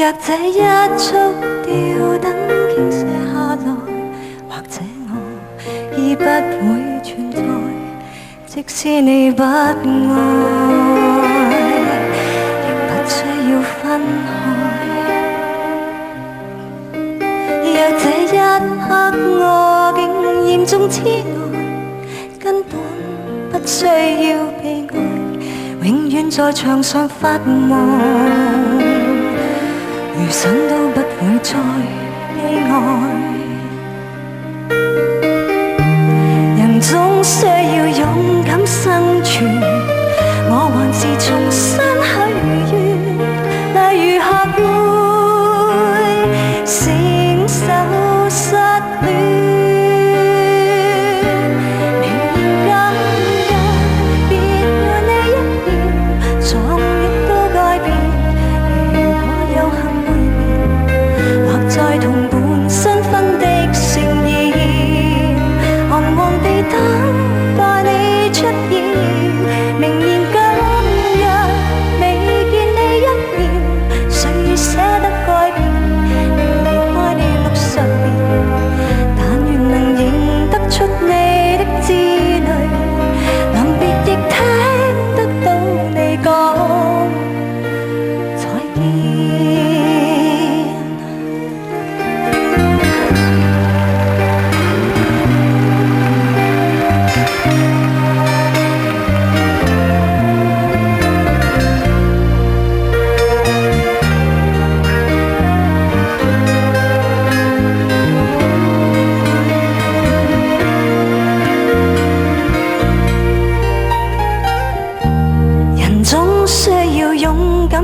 若這一束吊燈傾瀉下來，或者我已不會存在，即使你不愛，亦不需要分開。若這一刻我竟嚴重痴呆，根本不需要被愛，永遠在牆上發夢，餘生都不會再悲哀。人總需要勇敢生存，我還是重新許願，例如學會承受失戀。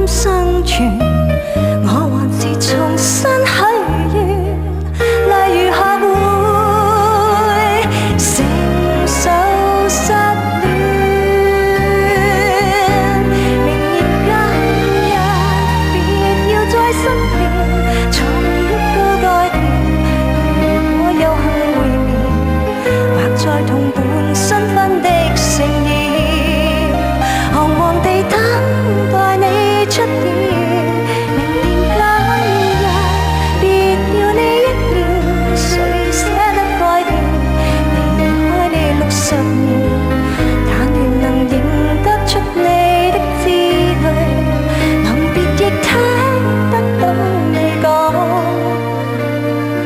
生存，我還是重新許願，例如學會承受失戀。明年今日別要在身邊，從一都改變。如果有幸會面，或在同伴新婚的盛宴，彷徨地等待你出現，明年今日別要你一秒，誰捨得改變？離開你60年，但願能認得出你的字淚，臨別亦聽得到你講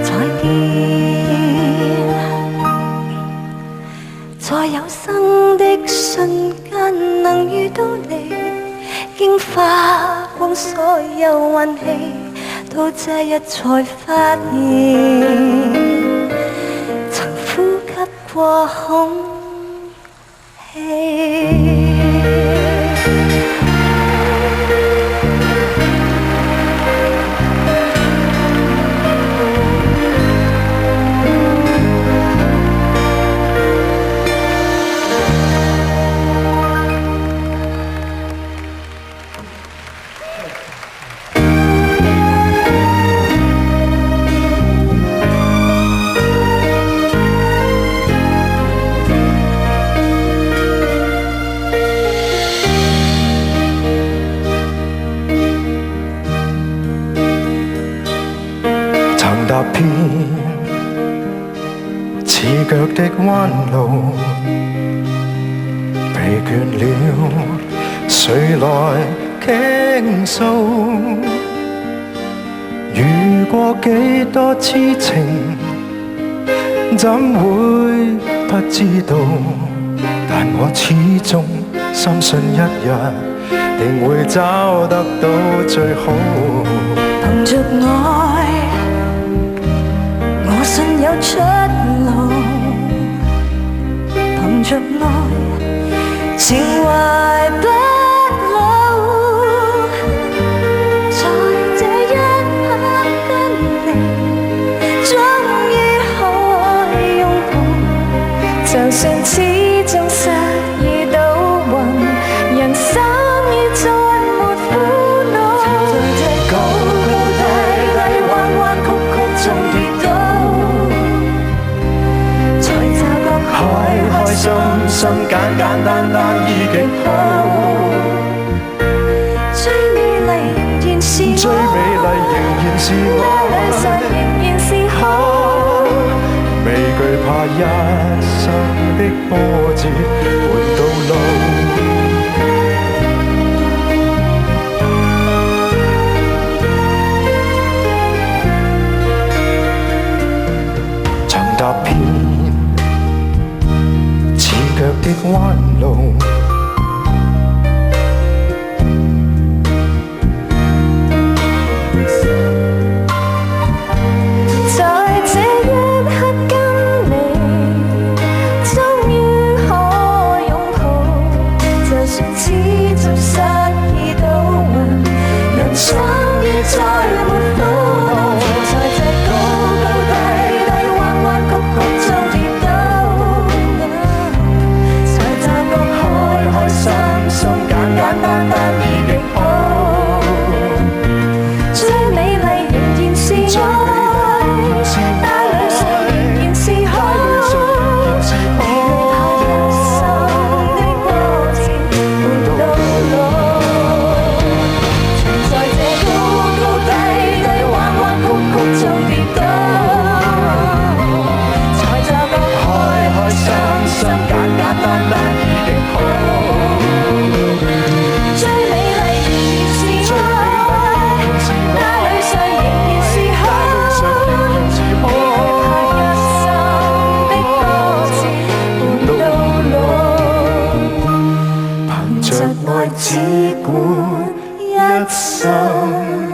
再見。在有生的瞬間能遇到你，經花光所有運氣，到這日才發現，曾呼吸過空氣。踏遍刺腳的彎路，疲倦了，誰來傾訴？遇過幾多痴情，怎會不知道？但我始終深信一日定會找得到最好。憑着愛，我信有出路，憑着愛，情懷不老。在這一刻跟你，終於可以擁抱，就算始終失意倒運，人生已再沒苦惱。在這高高低低、彎彎曲曲中跌倒，開開心心簡簡單單已極好。一生的波折伴到老。曾踏遍刺腳的彎路，在這一刻跟你終於可擁抱，就算始終失意倒運，人生已再沒苦惱。在這高高低低、彎彎曲曲中跌倒，在這個開開心心、簡簡單單已極好。最美麗仍然是愛，帶淚水仍然是好，別害怕一生的波折伴到老。在這高高低低、彎彎曲曲中跌倒，在這個開開心心、簡簡單單已極好。最美麗仍然是愛，帶淚水仍然是好，別害怕一生的波折伴到老。憑着愛只管一生。